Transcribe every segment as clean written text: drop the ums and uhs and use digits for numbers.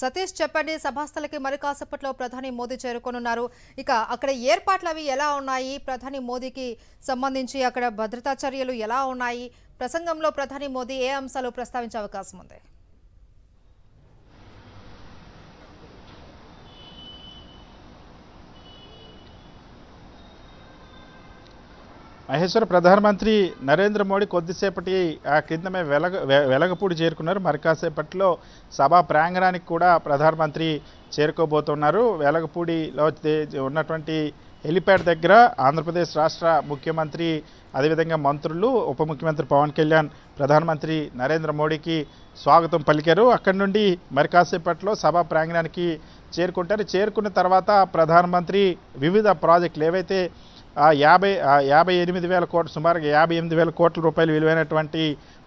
సతీష్ చెప్పండి, సభాస్థలకి మరి కాసేపట్లో ప్రధాని మోదీ చేరుకోనున్నారు. ఇక అక్కడ ఏర్పాట్లు అవి ఎలా ఉన్నాయి? ప్రధాని మోదీకి సంబంధించి అక్కడ భద్రతా చర్యలు ఎలా ఉన్నాయి? ప్రసంగంలో ప్రధాని మోదీ ఏ అంశాలు ప్రస్తావించే అవకాశం ఉంది? మహేశ్వర ప్రధానమంత్రి నరేంద్ర మోడీ కొద్దిసేపటి క్రిందమే వెలగపూడి చేరుకున్నారు. మరి కాసేపట్లో సభా ప్రాంగణానికి కూడా ప్రధానమంత్రి చేరుకోబోతున్నారు. వెలగపూడిలో ఉన్నటువంటి హెలిప్యాడ్ దగ్గర ఆంధ్రప్రదేశ్ రాష్ట్ర ముఖ్యమంత్రి, అదేవిధంగా మంత్రులు, ఉప ముఖ్యమంత్రి పవన్ కళ్యాణ్ ప్రధానమంత్రి నరేంద్ర మోడీకి స్వాగతం పలికారు. అక్కడి నుండి మరి కాసేపట్లో సభా ప్రాంగణానికి చేరుకుంటారు. చేరుకున్న తర్వాత ప్రధానమంత్రి వివిధ ప్రాజెక్టులు ఏవైతే 58,000 కోట్లు, సుమారుగా 58,000 కోట్ల రూపాయలు విలువైనటువంటి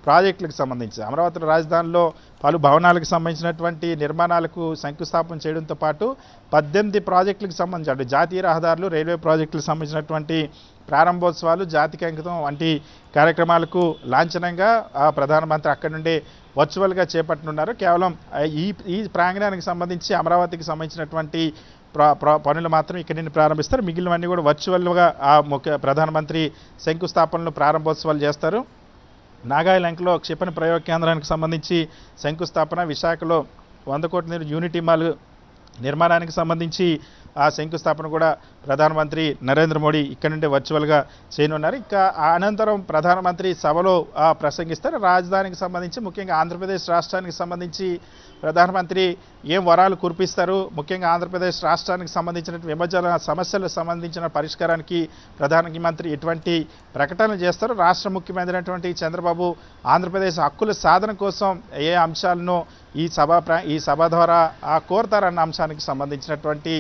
ప్రాజెక్టులకు సంబంధించి అమరావతి రాజధానిలో పలు భవనాలకు సంబంధించినటువంటి నిర్మాణాలకు శంకుస్థాపన చేయడంతో పాటు 18 ప్రాజెక్టులకు సంబంధించి అంటే జాతీయ రహదారులు, రైల్వే ప్రాజెక్టులకు సంబంధించినటువంటి ప్రారంభోత్సవాలు, జాతికి అంకితం వంటి కార్యక్రమాలకు లాంఛనంగా ప్రధానమంత్రి అక్కడి నుండే వర్చువల్గా చేపట్టనున్నారు. కేవలం ఈ ప్రాంగణానికి సంబంధించి అమరావతికి సంబంధించినటువంటి పనులు మాత్రం ఇక్కడి నుండి ప్రారంభిస్తారు. మిగిలినవన్నీ కూడా వర్చువల్గా ప్రధానమంత్రి శంకుస్థాపనలు, ప్రారంభోత్సవాలు చేస్తారు. నాగాలంకలో క్షిపణి ప్రయోగ కేంద్రానికి సంబంధించి శంకుస్థాపన, విశాఖలో 100 కోట్ల యూనిటీ మాల్ నిర్మాణానికి సంబంధించి ఆ శంకుస్థాపన కూడా ప్రధానమంత్రి నరేంద్ర మోడీ ఇక్కడ నుండి వర్చువల్గా చేయనున్నారు. ఇంకా అనంతరం ప్రధానమంత్రి సభలో ప్రసంగిస్తారు. రాజధానికి సంబంధించి, ముఖ్యంగా ఆంధ్రప్రదేశ్ రాష్ట్రానికి సంబంధించి ప్రధానమంత్రి ఏం వరాలు కురిపిస్తారు, ముఖ్యంగా ఆంధ్రప్రదేశ్ రాష్ట్రానికి సంబంధించిన విభజన సమస్యలకు సంబంధించిన పరిష్కారానికి ప్రధానమంత్రి ఎటువంటి ప్రకటనలు చేస్తారు, రాష్ట్ర ముఖ్యమంత్రి అయినటువంటి చంద్రబాబు ఆంధ్రప్రదేశ్ హక్కుల సాధన కోసం ఏ అంశాలను ఈ సభ ద్వారా కోరతారన్న అంశానికి సంబంధించినటువంటి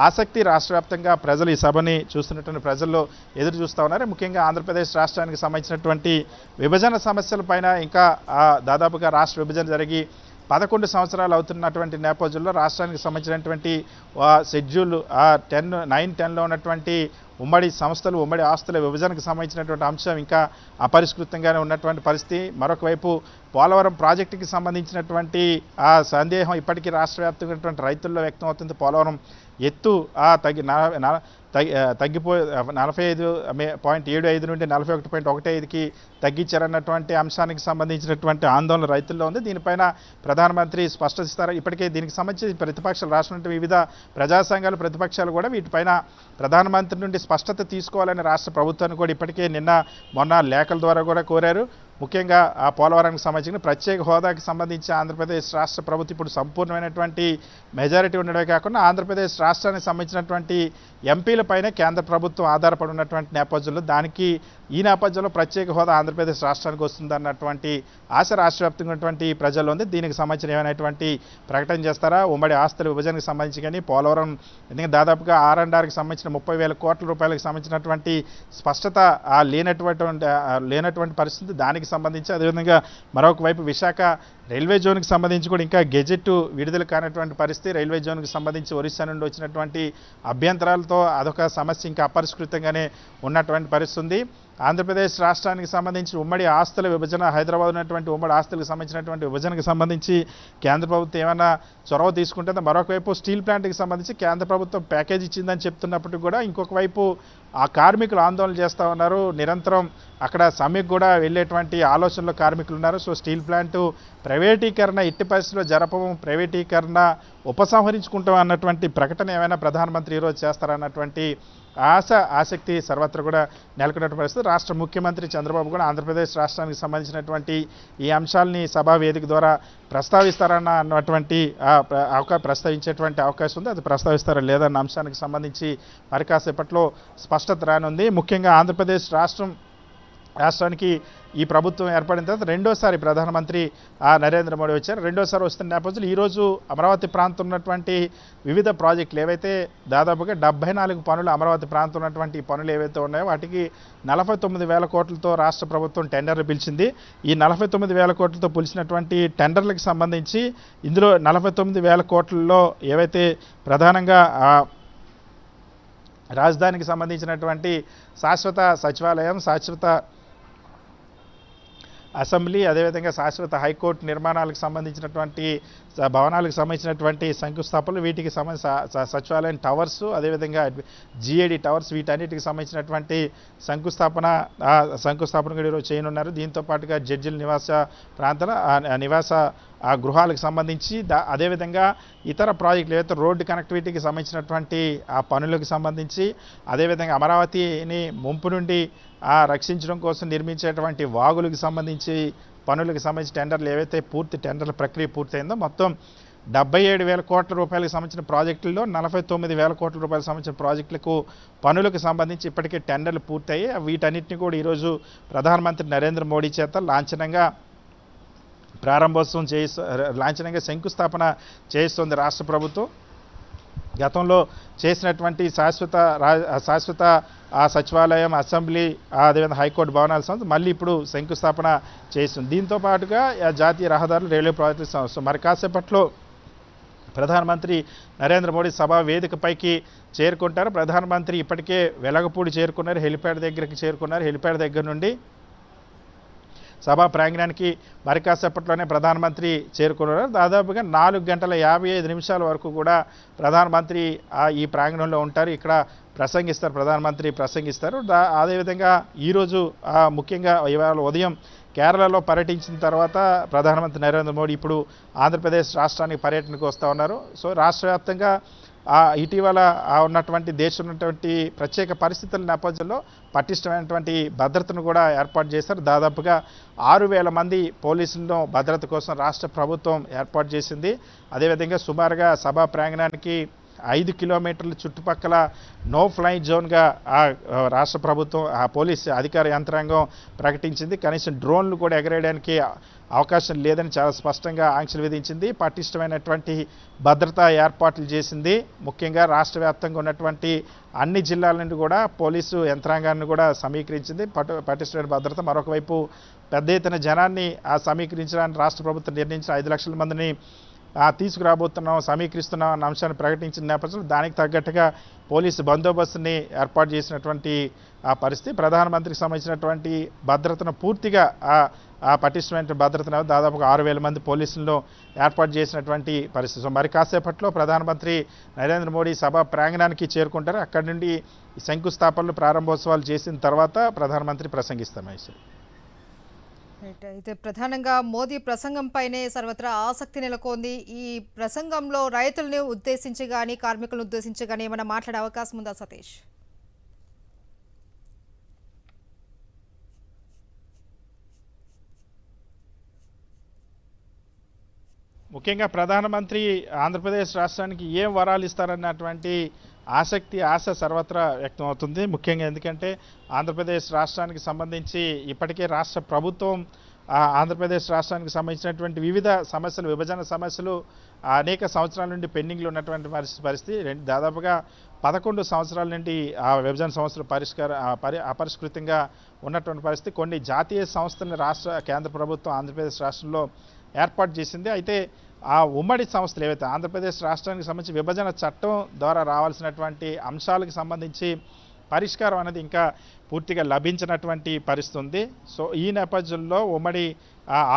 ఆసక్తి రాష్ట్ర వ్యాప్తంగా ప్రజలు, ఈ సభని చూస్తున్నటువంటి ప్రజల్లో ఎదురు చూస్తూ ఉన్నారు. ముఖ్యంగా ఆంధ్రప్రదేశ్ రాష్ట్రానికి సంబంధించినటువంటి విభజన సమస్యలపైన ఇంకా దాదాపుగా రాష్ట్ర విభజన జరిగి 11 సంవత్సరాలు అవుతున్నటువంటి నేపథ్యంలో రాష్ట్రానికి సంబంధించినటువంటి షెడ్యూల్ 9-10లో ఉన్నటువంటి ఉమ్మడి సంస్థలు, ఉమ్మడి ఆస్తుల విభజనకు సంబంధించినటువంటి అంశం ఇంకా అపరిష్కృతంగానే ఉన్నటువంటి పరిస్థితి. మరొక వైపు పోలవరం ప్రాజెక్టుకి సంబంధించినటువంటి సందేహం ఇప్పటికీ రాష్ట్ర వ్యాప్తంగా ఉన్నటువంటి రైతుల్లో వ్యక్తం అవుతుంది. పోలవరం ఎత్తు తగ్గిపోయి 45.75 నుండి 41.15కి తగ్గించారన్నటువంటి అంశానికి సంబంధించినటువంటి ఆందోళన రైతుల్లో ఉంది. దీనిపైన ప్రధానమంత్రి స్పష్టత ఇస్తారు. ఇప్పటికే దీనికి సంబంధించి ప్రతిపక్షాలు, రాష్ట్ర వివిధ ప్రజా సంఘాలు, ప్రతిపక్షాలు కూడా వీటిపైన ప్రధానమంత్రి నుండి స్పష్టత తీసుకోవాలని రాష్ట్ర ప్రభుత్వాన్ని కూడా ఇప్పటికే మొన్న లేఖల ద్వారా కూడా కోరారు. ముఖ్యంగా పోలవరానికి సంబంధించిన ప్రత్యేక హోదాకి సంబంధించి ఆంధ్రప్రదేశ్ రాష్ట్ర ప్రభుత్వం ఇప్పుడు సంపూర్ణమైనటువంటి మెజారిటీ ఉండడమే కాకుండా ఆంధ్రప్రదేశ్ రాష్ట్రానికి సంబంధించినటువంటి ఎంపీలపైన కేంద్ర ప్రభుత్వం ఆధారపడి ఉన్నటువంటి నేపథ్యంలో ఈ నేపథ్యంలో ప్రత్యేక హోదా ఆంధ్రప్రదేశ్ రాష్ట్రానికి వస్తుందన్నటువంటి ఆశ రాష్ట్ర వ్యాప్తంగా ఉన్నటువంటి ప్రజల్లో ఉంది. దీనికి సంబంధించిన ఏమైనటువంటి ప్రకటన చేస్తారా? ఉమ్మడి ఆస్తుల విభజనకు సంబంధించి కానీ పోలవరం, ఎందుకంటే దాదాపుగా R&Rకి సంబంధించిన 30,000 కోట్ల రూపాయలకు సంబంధించినటువంటి స్పష్టత లేనటువంటి పరిస్థితి. దానికి సంబంధించి అదేవిధంగా మరొక వైపు విశాఖ రైల్వే జోన్కి సంబంధించి కూడా ఇంకా గెజెట్ విడుదల కానటువంటి పరిస్థితి. రైల్వే జోన్కి సంబంధించి ఒరిస్సా నుండి వచ్చినటువంటి అభ్యంతరాలతో అదొక సమస్య ఇంకా అపరిష్కృతంగానే ఉన్నటువంటి పరిస్థితి ఉంది. ఆంధ్రప్రదేశ్ రాష్ట్రానికి సంబంధించి ఉమ్మడి ఆస్తుల విభజన, హైదరాబాద్ ఉన్నటువంటి ఉమ్మడి ఆస్తులకు సంబంధించినటువంటి విభజనకు సంబంధించి కేంద్ర ప్రభుత్వం ఏమైనా చొరవ తీసుకుంటుందో, మరొక వైపు స్టీల్ ప్లాంట్కి సంబంధించి కేంద్ర ప్రభుత్వం ప్యాకేజ్ ఇచ్చిందని చెప్తున్నప్పటికీ కూడా ఇంకొక వైపు ఆ కార్మికులు ఆందోళన చేస్తూ ఉన్నారు. నిరంతరం అక్కడ సమ్మెకు కూడా వెళ్ళేటువంటి ఆలోచనలో కార్మికులు ఉన్నారు. సో స్టీల్ ప్లాంటు ప్రైవేటీకరణ ఎట్టి పరిస్థితుల్లో జరపము, ప్రైవేటీకరణ ఉపసంహరించుకుంటాం అన్నటువంటి ప్రకటన ఏమైనా ప్రధానమంత్రి ఈరోజు చేస్తారన్నటువంటి ఆసక్తి సర్వత్రా కూడా నెలకొన్నటువంటి పరిస్థితి. రాష్ట్ర ముఖ్యమంత్రి చంద్రబాబు కూడా ఆంధ్రప్రదేశ్ రాష్ట్రానికి సంబంధించినటువంటి ఈ అంశాలని సభా వేదిక ద్వారా ప్రస్తావిస్తారన్నటువంటి ప్రస్తావించేటువంటి అవకాశం ఉంది. అది ప్రస్తావిస్తారా లేదన్న అంశానికి సంబంధించి మరి కాసేపట్లో స్పష్టత రానుంది. ముఖ్యంగా ఆంధ్రప్రదేశ్ రాష్ట్రానికి ఈ ప్రభుత్వం ఏర్పడిన తర్వాత రెండోసారి ప్రధానమంత్రి నరేంద్ర మోడీ వచ్చారు. రెండోసారి వస్తున్న నేపథ్యంలో ఈరోజు అమరావతి ప్రాంతం ఉన్నటువంటి వివిధ ప్రాజెక్టులు ఏవైతే దాదాపుగా 74 పనులు అమరావతి ప్రాంతం ఉన్నటువంటి పనులు ఏవైతే ఉన్నాయో వాటికి 49,000 కోట్లతో రాష్ట్ర ప్రభుత్వం టెండర్లు పిలిచింది. ఈ 49,000 కోట్లతో పిలిచినటువంటి టెండర్లకు సంబంధించి ఇందులో 49,000 కోట్లలో ఏవైతే ప్రధానంగా రాజధానికి సంబంధించినటువంటి శాశ్వత సచివాలయం, శాశ్వత అసెంబ్లీ, అదేవిధంగా శాశ్వత హైకోర్టు నిర్మాణాలకు సంబంధించినటువంటి భవనాలకు సంబంధించినటువంటి శంకుస్థాపనలు, వీటికి సంబంధించిన సచివాలయం టవర్స్, అదేవిధంగా జిఏడి టవర్స్, వీటన్నిటికి సంబంధించినటువంటి శంకుస్థాపన కూడా ఈరోజు చేయనున్నారు. దీంతో పాటుగా జడ్జిల నివాస ప్రాంతాల నివాస గృహాలకు సంబంధించి అదేవిధంగా ఇతర ప్రాజెక్టులు ఏవైతే రోడ్డు కనెక్టివిటీకి సంబంధించినటువంటి ఆ పనులకు సంబంధించి, అదేవిధంగా అమరావతిని ముంపు నుండి రక్షించడం కోసం నిర్మించేటువంటి వాగులకు సంబంధించి పనులకు సంబంధించి టెండర్లు ఏవైతే టెండర్ల ప్రక్రియ పూర్తయిందో మొత్తం 77,000 కోట్ల రూపాయలకు సంబంధించిన ప్రాజెక్టుల్లో 49,000 కోట్ల రూపాయలకు సంబంధించిన ప్రాజెక్టులకు పనులకు సంబంధించి ఇప్పటికే టెండర్లు పూర్తయ్యాయి. వీటన్నిటిని కూడా ఈరోజు ప్రధానమంత్రి నరేంద్ర మోడీ చేత లాంఛనంగా లాంఛనంగా శంకుస్థాపన చేయిస్తోంది రాష్ట్ర ప్రభుత్వం. గతంలో చేసినటువంటి శాశ్వత సచివాలయం, అసెంబ్లీ, అదేవిధంగా హైకోర్టు భవనాల సంస్థ మళ్ళీ ఇప్పుడు శంకుస్థాపన చేస్తుంది. దీంతో పాటుగా జాతీయ రహదారులు, రైల్వే ప్రాజెక్టు సంస్థ మరి కాసేపట్లో ప్రధానమంత్రి నరేంద్ర మోడీ సభా వేదికపైకి చేరుకుంటారు. ప్రధానమంత్రి ఇప్పటికే వెలగపూడి చేరుకున్నారు, హెలిప్యాడ్ దగ్గరికి చేరుకున్నారు. హెలిప్యాడ్ దగ్గర నుండి సభా ప్రాంగణానికి మరి కాసేపట్లోనే ప్రధానమంత్రి చేరుకున్నారు. దాదాపుగా 4 గంటల 55 నిమిషాల వరకు కూడా ప్రధానమంత్రి ఈ ప్రాంగణంలో ఉంటారు. ఇక్కడ ప్రధానమంత్రి ప్రసంగిస్తారు. అదేవిధంగా ఈరోజు ముఖ్యంగా ఇవాళ ఉదయం కేరళలో పర్యటించిన తర్వాత ప్రధానమంత్రి నరేంద్ర మోడీ ఇప్పుడు ఆంధ్రప్రదేశ్ రాష్ట్రానికి పర్యటనకు వస్తూ ఉన్నారు. సో రాష్ట్ర వ్యాప్తంగా ఇటీవల ఉన్నటువంటి ఉన్నటువంటి ప్రత్యేక పరిస్థితుల నేపథ్యంలో పటిష్టమైనటువంటి భద్రతను కూడా ఏర్పాటు చేశారు. దాదాపుగా 6,000 మంది పోలీసులను భద్రత కోసం రాష్ట్ర ప్రభుత్వం ఏర్పాటు చేసింది. అదేవిధంగా సుమారుగా సభా ప్రాంగణానికి 5 కిలోమీటర్ల చుట్టుపక్కల నో ఫ్లై జోన్గా రాష్ట్ర ప్రభుత్వం పోలీస్ అధికార యంత్రాంగం ప్రకటించింది. కనీసం డ్రోన్లు కూడా ఎగరేయడానికి అవకాశం లేదని చాలా స్పష్టంగా ఆంక్షలు విధించింది. పటిష్టమైనటువంటి భద్రతా ఏర్పాట్లు చేసింది. ముఖ్యంగా రాష్ట్ర వ్యాప్తంగా ఉన్నటువంటి అన్ని జిల్లాల నుండి కూడా పోలీసు యంత్రాంగాన్ని కూడా సమీకరించింది. పటిష్టమైన భద్రత. మరొక వైపు పెద్ద ఎత్తున జనాన్ని సమీకరించడానికి రాష్ట్ర ప్రభుత్వం నిర్ణయించిన 5 లక్షల మందిని సమీకరిస్తున్నాం అన్న అంశాన్ని ప్రకటించిన నేపథ్యంలో దానికి తగ్గట్టుగా పోలీసు బందోబస్తుని ఏర్పాటు చేసినటువంటి పరిస్థితి. ప్రధానమంత్రికి సంబంధించినటువంటి భద్రతను పూర్తిగా పటిష్టమైన భద్రతను దాదాపుగా 6,000 మంది పోలీసులను ఏర్పాటు చేసినటువంటి పరిస్థితి. సో మరి కాసేపట్లో ప్రధానమంత్రి నరేంద్ర మోడీ సభ ప్రాంగణానికి చేరుకుంటారు. అక్కడి నుండి శంకుస్థాపనలు, ప్రారంభోత్సవాలు చేసిన తర్వాత ప్రధానమంత్రి ప్రసంగిస్తారు. అయితే ప్రధానంగా మోదీ ప్రసంగంపైనే సర్వత్రా ఆసక్తి నెలకొంది. ఈ ప్రసంగంలో రైతులను ఉద్దేశించి కానీ, కార్మికులను ఉద్దేశించి కానీ ఏమైనా మాట్లాడే అవకాశం ఉందా సతీష్? ముఖ్యంగా ప్రధానమంత్రి ఆంధ్రప్రదేశ్ రాష్ట్రానికి ఏం వరాలు ఇస్తారన్నటువంటి ఆశ సర్వత్రా వ్యక్తం అవుతుంది. ముఖ్యంగా ఎందుకంటే ఆంధ్రప్రదేశ్ రాష్ట్రానికి సంబంధించి ఇప్పటికే రాష్ట్ర ప్రభుత్వం ఆంధ్రప్రదేశ్ రాష్ట్రానికి సంబంధించినటువంటి వివిధ సమస్యలు, విభజన సమస్యలు అనేక సంవత్సరాల నుండి పెండింగ్లో ఉన్నటువంటి పరిస్థితి. దాదాపుగా 11 సంవత్సరాల నుండి ఆ విభజన సమస్యలు అపరిష్కృతంగా ఉన్నటువంటి పరిస్థితి. కొన్ని జాతీయ సంస్థలను కేంద్ర ప్రభుత్వం ఆంధ్రప్రదేశ్ రాష్ట్రంలో ఏర్పాటు చేసింది. అయితే ఆ ఉమ్మడి సంస్థలు ఏవైతే ఆంధ్రప్రదేశ్ రాష్ట్రానికి సంబంధించి విభజన చట్టం ద్వారా రావాల్సినటువంటి అంశాలకు సంబంధించి పరిష్కారం అనేది ఇంకా పూర్తిగా లభించినటువంటి పరిస్థితి ఉంది. సో ఈ నేపథ్యంలో ఉమ్మడి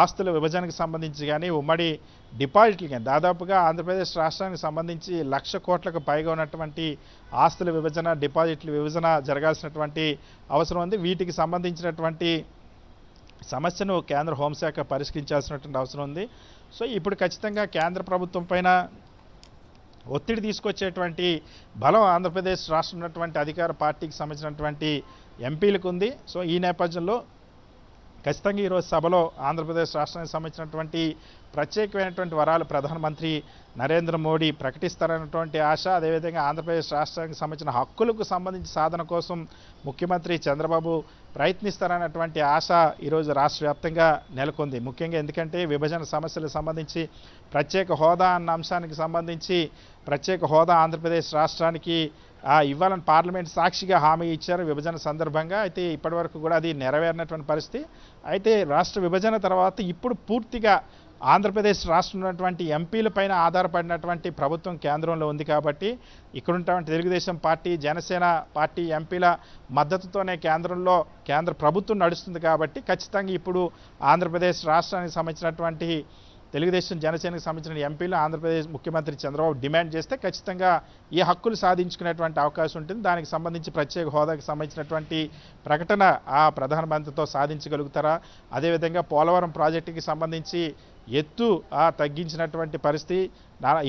ఆస్తుల విభజనకు సంబంధించి కానీ, ఉమ్మడి డిపాజిట్లు కానీ దాదాపుగా ఆంధ్రప్రదేశ్ రాష్ట్రానికి సంబంధించి 1,00,000 కోట్లకు పైగా ఉన్నటువంటి ఆస్తుల విభజన, డిపాజిట్ల విభజన జరగాల్సినటువంటి అవసరం ఉంది. వీటికి సంబంధించినటువంటి సమస్యను కేంద్ర హోంశాఖ పరిష్కరించాల్సినటువంటి అవసరం ఉంది. సో ఇప్పుడు ఖచ్చితంగా కేంద్ర ప్రభుత్వం పైన ఒత్తిడి తీసుకొచ్చేటువంటి బలం ఆంధ్రప్రదేశ్ రాష్ట్రం ఉన్నటువంటి అధికార పార్టీకి సంబంధించినటువంటి ఎంపీలకు ఉంది. సో ఈ నేపథ్యంలో ఖచ్చితంగా ఈరోజు సభలో ఆంధ్రప్రదేశ్ రాష్ట్రానికి సంబంధించినటువంటి ప్రత్యేకమైనటువంటి వరాలు ప్రధానమంత్రి నరేంద్ర మోడీ ప్రకటిస్తారన్నటువంటి ఆశ, అదేవిధంగా ఆంధ్రప్రదేశ్ రాష్ట్రానికి సంబంధించిన హక్కులకు సంబంధించి సాధన కోసం ముఖ్యమంత్రి చంద్రబాబు ప్రయత్నిస్తారన్నటువంటి ఆశ ఈరోజు రాష్ట్ర వ్యాప్తంగా నెలకొంది. ముఖ్యంగా ఎందుకంటే విభజన సమస్యలకు సంబంధించి ప్రత్యేక హోదా అన్న అంశానికి సంబంధించి ప్రత్యేక హోదా ఆంధ్రప్రదేశ్ రాష్ట్రానికి ఇవ్వాలని పార్లమెంట్ సాక్షిగా హామీ ఇచ్చారు విభజన సందర్భంగా. అయితే ఇప్పటివరకు కూడా అది నెరవేరినటువంటి పరిస్థితి. అయితే రాష్ట్ర విభజన తర్వాత ఇప్పుడు పూర్తిగా ఆంధ్రప్రదేశ్ రాష్ట్రంలో ఉన్నటువంటి ఎంపీల పైన ఆధారపడినటువంటి ప్రభుత్వం కేంద్రంలో ఉంది కాబట్టి ఇక్కడ ఉన్నటువంటి తెలుగుదేశం పార్టీ, జనసేన పార్టీ ఎంపీల మద్దతుతోనే కేంద్ర ప్రభుత్వం నడుస్తుంది కాబట్టి ఖచ్చితంగా ఇప్పుడు ఆంధ్రప్రదేశ్ రాష్ట్రానికి సంబంధించినటువంటి తెలుగుదేశం జనసేనకు సంబంధించిన ఎంపీలు ఆంధ్రప్రదేశ్ ముఖ్యమంత్రి చంద్రబాబు డిమాండ్ చేస్తే ఖచ్చితంగా ఈ హక్కులు సాధించుకునేటువంటి అవకాశం ఉంటుంది. దానికి సంబంధించి ప్రత్యేక హోదాకి సంబంధించినటువంటి ప్రకటన ఆ ప్రధానమంత్రితో సాధించగలుగుతారా? అదేవిధంగా పోలవరం ప్రాజెక్టుకి సంబంధించి ఎత్తు తగ్గించినటువంటి పరిస్థితి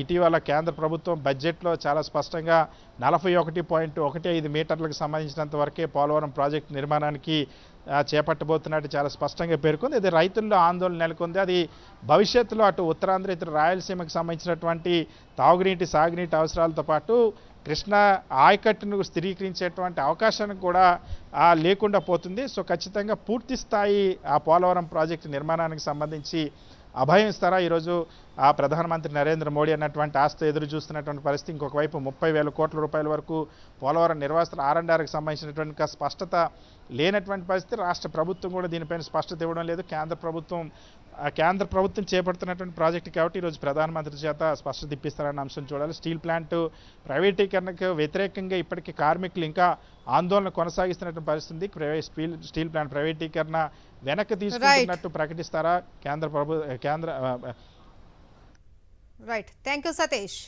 ఇటీవల కేంద్ర ప్రభుత్వం బడ్జెట్లో చాలా స్పష్టంగా 41.15 మీటర్లకు సంబంధించినంత వరకే పోలవరం ప్రాజెక్టు నిర్మాణానికి చేపట్టబోతున్నట్టు చాలా స్పష్టంగా పేర్కొంది. అది రైతుల్లో ఆందోళన నెలకొంది. అది భవిష్యత్తులో అటు ఉత్తరాంధ్ర ఇతర రాయలసీమకు సంబంధించినటువంటి తాగునీటి సాగునీటి అవసరాలతో పాటు కృష్ణా ఆయకట్టును స్థిరీకరించేటువంటి అవకాశాన్ని కూడా లేకుండా పోతుంది. సో ఖచ్చితంగా పూర్తి స్థాయి ఆ పోలవరం ప్రాజెక్టు నిర్మాణానికి సంబంధించి అభయం ఇస్తారా ఈరోజు ప్రధానమంత్రి నరేంద్ర మోడీ అన్నటువంటి ఆస్తి ఎదురు చూస్తున్నటువంటి పరిస్థితి. ఇంకొక వైపు 30,000 కోట్ల రూపాయల వరకు పోలవరం నిర్వాసితుల R&Rకి సంబంధించినటువంటి స్పష్టత లేనటువంటి పరిస్థితి. రాష్ట్ర ప్రభుత్వం కూడా దీనిపైన స్పష్టత ఇవ్వడం లేదు. కేంద్ర ప్రభుత్వం చేపడుతున్నటువంటి ప్రాజెక్టు కాబట్టి ఈరోజు ప్రధానమంత్రి చేత స్పష్టత ఇప్పిస్తారన్న అంశం చూడాలి. స్టీల్ ప్లాంట్ ప్రైవేటీకరణకు వ్యతిరేకంగా ఇప్పటికీ కార్మికులు ఇంకా ఆందోళన కొనసాగిస్తున్నటువంటి పరిస్థితి. స్టీల్ ప్లాంట్ ప్రైవేటీకరణ వెనక్కి తీసుకుంటున్నట్టు ప్రకటిస్తారా కేంద్ర రైట్. Thank you Satish.